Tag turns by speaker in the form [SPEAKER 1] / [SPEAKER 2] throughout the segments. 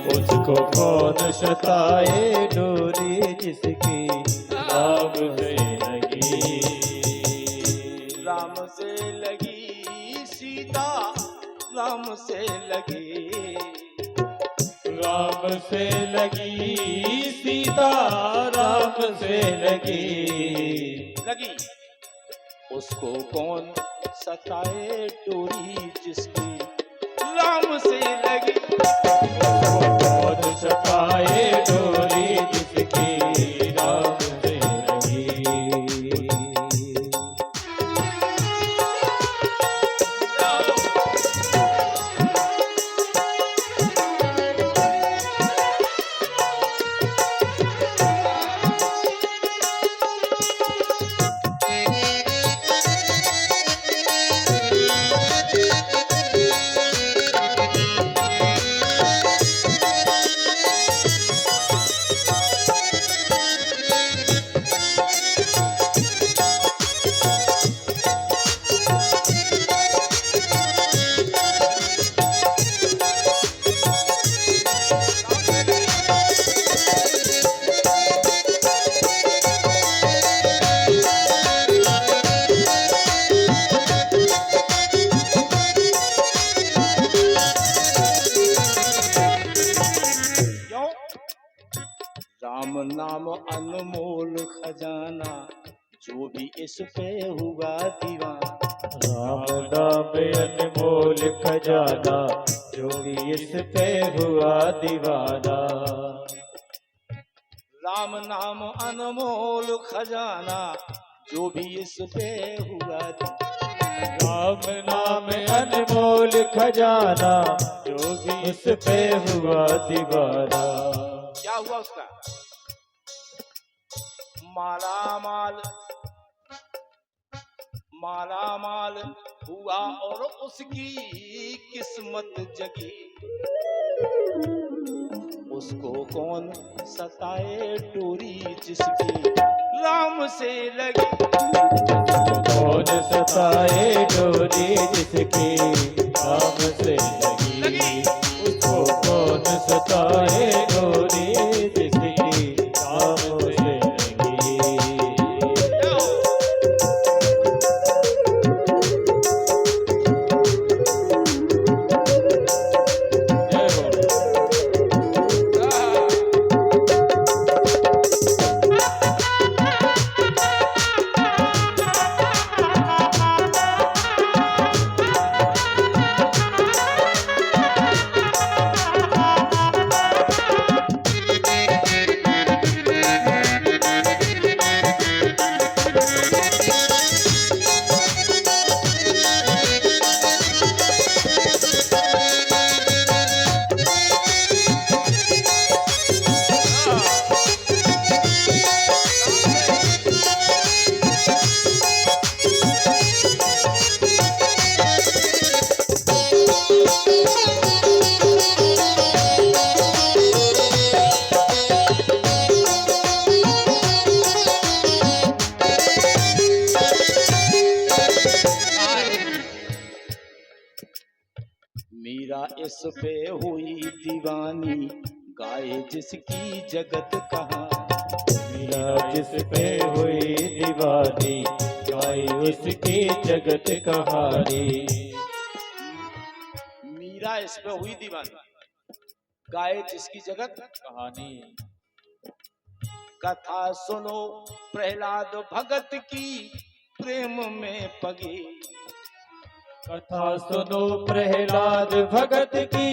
[SPEAKER 1] उसको कौन सताए डोरी जिसकी राम से लगी।
[SPEAKER 2] राम से लगी सीता, राम से लगी,
[SPEAKER 1] राम से लगी सीता, राम से लगी।
[SPEAKER 2] उसको कौन सताए डोरी जिसकी राम से लगी।
[SPEAKER 1] उसको कौन सताए डोरी जिसकी राम से लगी।
[SPEAKER 2] राम नाम अनमोल खजाना, जो भी इस पे हुआ दीवाना।
[SPEAKER 1] राम नाम अनमोल खजाना, जो भी इस पे हुआ दीवाना।
[SPEAKER 2] राम नाम अनमोल खजाना, जो भी इस पे हुआ दीवाना।
[SPEAKER 1] राम नाम अनमोल खजाना, जो भी इस पे हुआ दीवाना।
[SPEAKER 2] क्या हुआ उसका? माला माल, माला माल हुआ और उसकी किस्मत जगी। उसको कौन सताए डोरी जिसकी राम से लगी।
[SPEAKER 1] कौन सताए डोरी जिसकी राम से लगी। उसको कौन सताए डोरी जिसकी राम से लगी।
[SPEAKER 2] मीरा इस पे हुई दीवानी, गाए जिसकी जगत कहानी।
[SPEAKER 1] मीरा जिस पे हुई दीवानी, गाए उसकी जगत कहानी।
[SPEAKER 2] मीरा इस पे हुई दीवानी, गाए जिसकी जगत
[SPEAKER 1] कहानी।
[SPEAKER 2] कथा सुनो प्रहलाद भगत की, प्रेम में पगी।
[SPEAKER 1] कथा सुनो प्रहलाद भगत की,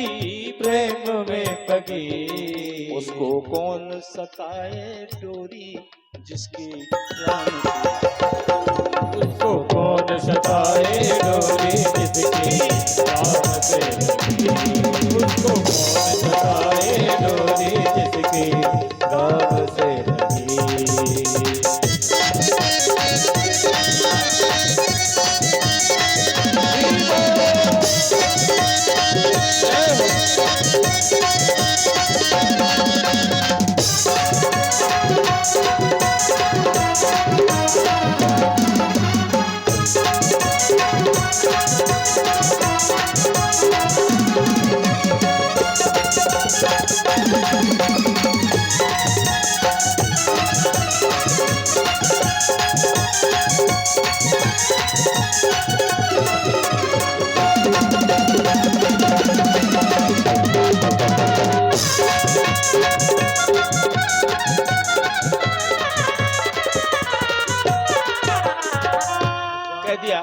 [SPEAKER 1] प्रेम में पगी।
[SPEAKER 2] उसको कौन सताए डोरी जिसकी राम से।
[SPEAKER 1] उसको कौन सताए डोरी जिसकी राम से लगी। उसको कौन सताए डोरी जिसकी राम से लगी।
[SPEAKER 2] कह दिया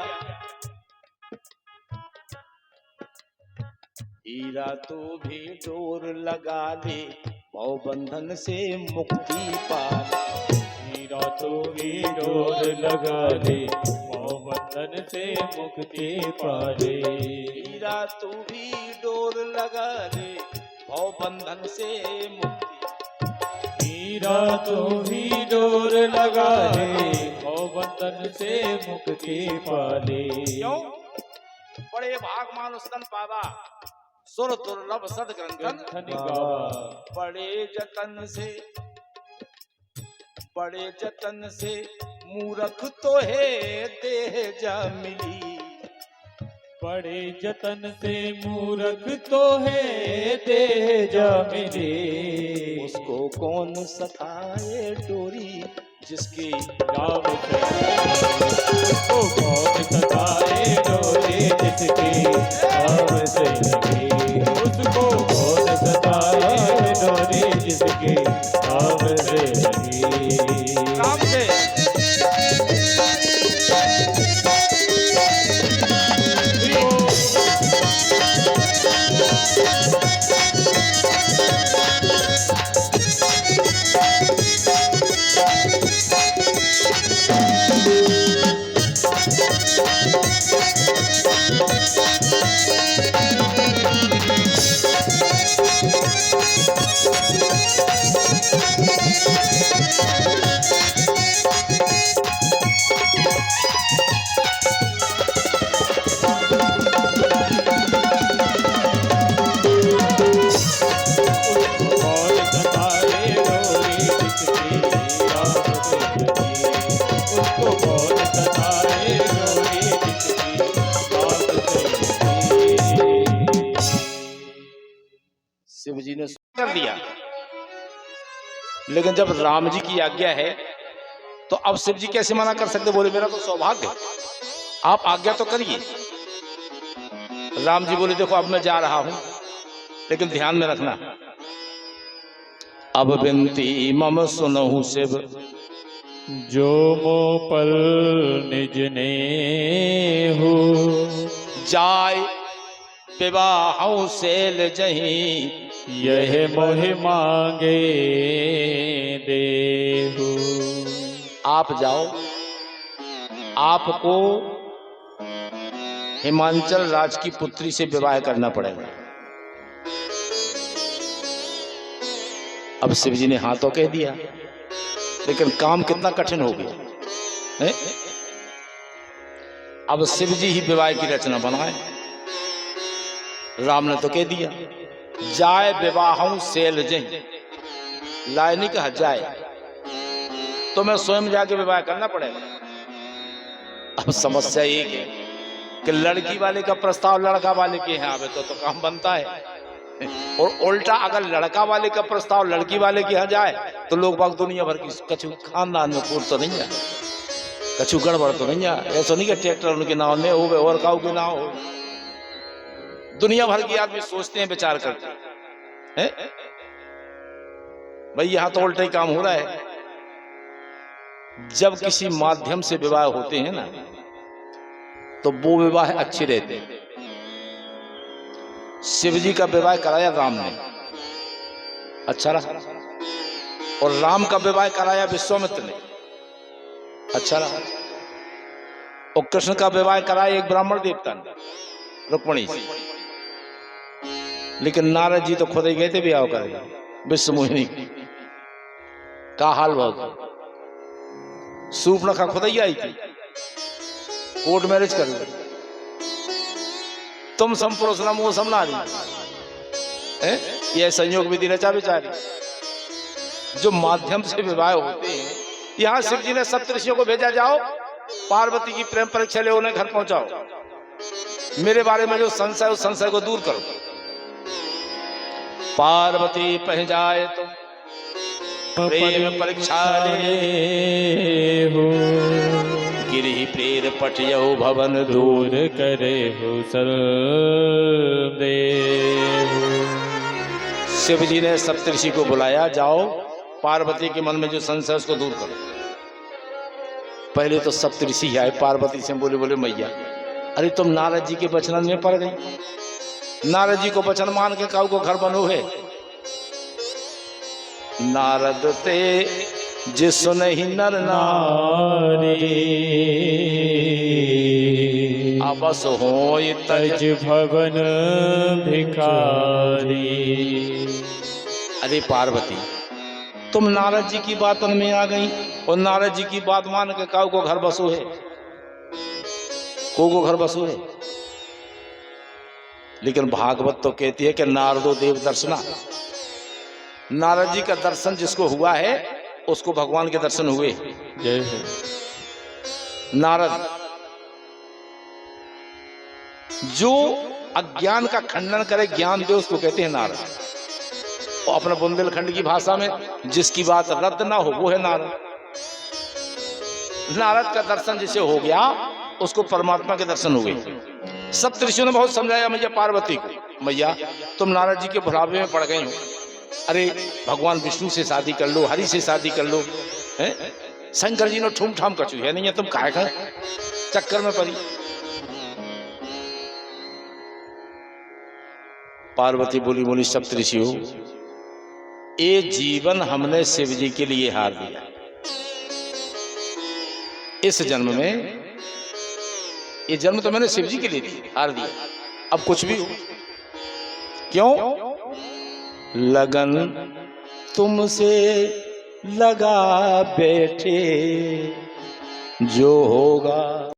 [SPEAKER 2] हीरा तू भी डोर लगा ले भव बंधन से मुक्ति पा ले।
[SPEAKER 1] हीरा तो भी डोर लगा ले मोहब्बतन से मुक्ति पाले।
[SPEAKER 2] हीरा तू भी डोर लगा ले भव बंधन से मुक्ति।
[SPEAKER 1] हीरा तो भी डोर लगा ले मोहब्बतन से मुक्ति पाले।
[SPEAKER 2] क्यों? बड़े भाग मानुष तन पावा सुर दुर्लभ सद ग्रंथन
[SPEAKER 1] गावा।
[SPEAKER 2] बड़े जतन से मूरख तो है देह जा मिली।
[SPEAKER 1] बड़े जतन से मूरख तो है देह जा मिले।
[SPEAKER 2] उसको कौन सताए डोरी जिसकी
[SPEAKER 1] राम से उसको कौन सताए डोरे जिसके राम से लगे। उसको कौन सताए डोरे जिसके राम से लगे।
[SPEAKER 2] काम से शिव जी ने कर दिया। लेकिन जब राम जी की आज्ञा है तो अब शिव जी कैसे मना कर सकते? बोले मेरा तो सौभाग्य, आप आज्ञा तो करिए। राम जी बोले देखो अब मैं जा रहा हूं, लेकिन ध्यान में रखना अब विनती मम सुनहु शिव
[SPEAKER 1] जो मो पल निज ने हो।
[SPEAKER 2] जाय विवाह सेल जहीं
[SPEAKER 1] यह मोह मांगे देहु।
[SPEAKER 2] आप जाओ, आपको हिमांचल राज की पुत्री से विवाह करना पड़ेगा। अब शिव जी ने हाँ तो कह दिया, लेकिन काम कितना कठिन हो गया है? अब शिव जी ही विवाह की रचना बनाए। राम ने तो कह दिया जाय विवाह सेल जहीं, लाए नहीं कहा जाए, तो मैं स्वयं जाके विवाह करना पड़ेगा। अब समस्या एक है कि लड़की वाले का प्रस्ताव लड़का वाले के यहाँ आवे तो काम बनता है, और उल्टा अगर लड़का वाले का प्रस्ताव लड़की वाले के यहाँ जाए तो लोग बाग दुनिया भर की कछु खानदान में फूट तो नहीं है, कछु गड़बड़ तो नहीं है। ऐसा नहीं कि ट्रैक्टर उनके नाव में हो और काऊ के नाव हो। दुनिया भर के आदमी सोचते हैं, विचार करते हैं भाई यहाँ तो उल्टा ही काम हो रहा है। जब किसी माध्यम से विवाह होते हैं ना तो वो विवाह अच्छे रहते हैं। शिव जी का विवाह कराया राम ने, अच्छा रहा, और राम का विवाह कराया विश्वामित्र ने, अच्छा रहा, और कृष्ण का विवाह कराया एक ब्राह्मण देवता ने, रुक्मणी से। लेकिन नारद जी तो खुद ही गए थे ब्याह करेगा विश्व मोहिनी का हाल बहुत। सूर्पनखा खुद ही आई थी कोर्ट मैरिज कर, तुम संपुरुष न मोह समनारी, यह संयोग विधि रचा विचारी। जो माध्यम से विवाह होते हैं, यहाँ शिव जी ने सप्तऋषियों को भेजा, जाओ पार्वती की प्रेम परीक्षा ले उन्हें घर पहुंचाओ, मेरे बारे में जो संशय उस संशय को दूर करो। पार्वती पह जाए तो प्रेम परीक्षा ले
[SPEAKER 1] हो
[SPEAKER 2] गिरि प्रेर पटयौ भवन दूर
[SPEAKER 1] दूर करे हो सर्वदेव।
[SPEAKER 2] शिव जी ने सप्तऋषि को बुलाया, जाओ पार्वती के मन में जो संशय है उसको दूर करो। पहले तो सप्तऋषि आए, पार्वती से बोले, बोले मैया अरे तुम नारद जी के वचन में पड़ गई, नारद जी को वचन मान के काऊ को घर बनो है। नारद ते जिस नहीं नर नारी अबस होय
[SPEAKER 1] तज भवन भिखारी।
[SPEAKER 2] अरे पार्वती तुम नारद जी की बात में आ गई और नारद जी की बात मान के काऊ को घर बसो है, को घर बसो है। लेकिन भागवत तो कहती है कि नारदो देव दर्शना, नारद जी का दर्शन जिसको हुआ है उसको भगवान के दर्शन हुए।
[SPEAKER 1] जय हो।
[SPEAKER 2] नारद जो अज्ञान का खंडन करे, ज्ञान दे, उसको कहते हैं नारद। और अपने बुंदेलखंड की भाषा में जिसकी बात रद्द ना हो वो है नारद। नारद का दर्शन जिसे हो गया उसको परमात्मा के दर्शन हुए। सप्तऋषियों ने बहुत समझाया मैया पार्वती को, मैया तुम नारद जी के भुलावे में पड़ गई हो, अरे भगवान विष्णु से शादी कर लो, हरि से शादी कर लो, हैं? शंकर जी ने ठूम ठाम कचू है नहीं है, तुम काहे का चक्कर में पड़ी। पार्वती बोली, बोली सप्तऋषियों ये जीवन हमने शिव जी के लिए हार दिया, इस जन्म में ये जन्म तो मैंने शिव जी के लिए हार दिया, अब कुछ भी हो। क्यों? लगन तुमसे लगा बैठे जो होगा